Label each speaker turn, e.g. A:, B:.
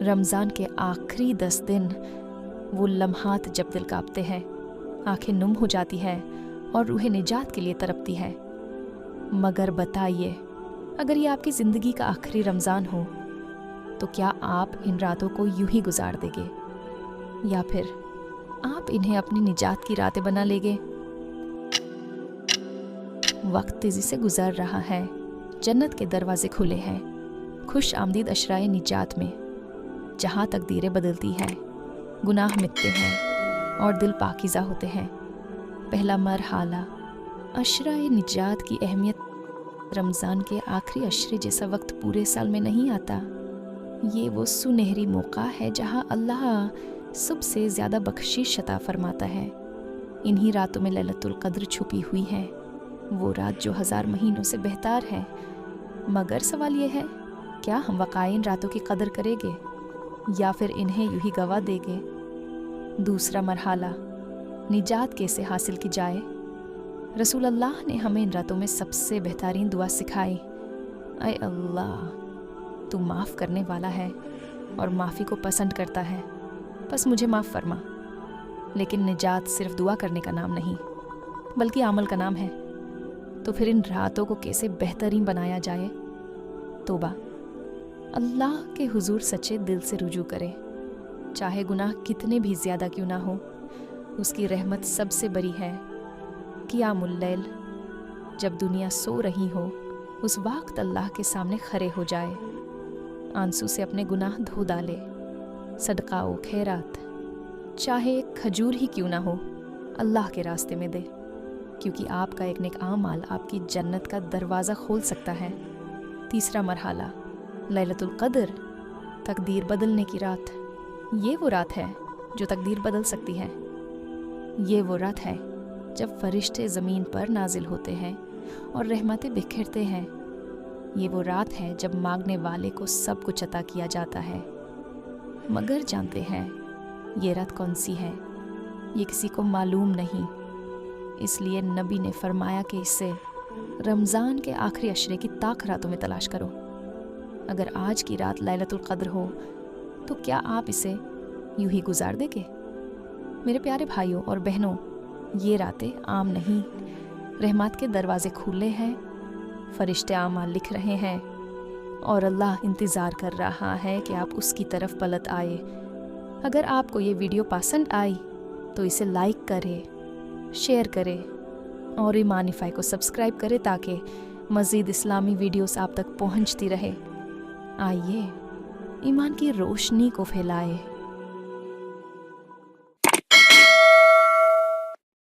A: रमज़ान के आखिरी 10 दिन, वो लम्हात जब दिल कांपते हैं, आंखें नुम हो जाती हैं और रूह निजात के लिए तड़पती है। मगर बताइए, अगर ये आपकी ज़िंदगी का आखिरी रमज़ान हो तो क्या आप इन रातों को यूं ही गुजार देंगे, या फिर आप इन्हें अपनी निजात की रातें बना लेंगे? वक्त तेज़ी से गुजर रहा है, जन्नत के दरवाजे खुले हैं, खुश आमदीद अशराए निजात में, जहाँ तकदीरें बदलती हैं, गुनाह मिटते हैं और दिल पाकीज़ा होते हैं। पहला मरहाला, अशराए निजात की अहमियत। रमज़ान के आखिरी अशरे जैसा वक्त पूरे साल में नहीं आता। ये वो सुनहरी मौका है जहाँ अल्लाह सबसे ज़्यादा बख्शिश अता फरमाता है। इन्हीं रातों में लैलतुल क़द्र छुपी हुई है, वो रात जो 1000 महीनों से बेहतर है। मगर सवाल ये है, क्या हम वाक़ई इन रातों की कदर करेंगे या फिर इन्हें यूं ही गवा देंगे? दूसरा मरहाला, निजात कैसे हासिल की जाए। रसूल अल्लाह ने हमें इन रातों में सबसे बेहतरीन दुआ सिखाई। ऐ अल्लाह, तू माफ़ करने वाला है और माफ़ी को पसंद करता है, बस मुझे माफ़ फरमा। लेकिन निजात सिर्फ दुआ करने का नाम नहीं, बल्कि अमल का नाम है। तो फिर इन रातों को कैसे बेहतरीन बनाया जाए? तौबा, अल्लाह के हुजूर सच्चे दिल से रुजू करें, चाहे गुनाह कितने भी ज़्यादा क्यों ना हो। उसकी रहमत सबसे बड़ी है। क़ियामुल लैल, जब दुनिया सो रही हो, उस वक्त अल्लाह के सामने खड़े हो जाए, आंसू से अपने गुनाह धो डाले, सदका व खैरात, चाहे एक खजूर ही क्यों ना हो, अल्लाह के रास्ते में दे, क्योंकि आपका एक नेक आमाल आपकी जन्नत का दरवाज़ा खोल सकता है। तीसरा मरहाला, लैलतुल क़द्र, तकदीर बदलने की रात। ये वो रात है जो तकदीर बदल सकती है। ये वो रात है जब फरिश्ते ज़मीन पर नाजिल होते हैं और रहमतें बिखेरते हैं। ये वो रात है जब मांगने वाले को सब कुछ अता किया जाता है। मगर जानते हैं ये रात कौन सी है? ये किसी को मालूम नहीं। इसलिए नबी ने फरमाया कि इसे रमज़ान के आखिरी अशरे की ताक रातों में तलाश करो। अगर आज की रात लैलतुल क़द्र हो तो क्या आप इसे यूं ही गुजार देंगे? मेरे प्यारे भाइयों और बहनों, ये रातें आम नहीं। रहमत के दरवाजे खुले हैं, फरिश्ते आमाल लिख रहे हैं और अल्लाह इंतज़ार कर रहा है कि आप उसकी तरफ पलट आए। अगर आपको ये वीडियो पसंद आई तो इसे लाइक करें, शेयर करें और ईमानिफाई को सब्सक्राइब करें ताकि मज़ीद इस्लामी वीडियोस आप तक पहुंचती रहे। आइए ईमान की रोशनी को फैलाए।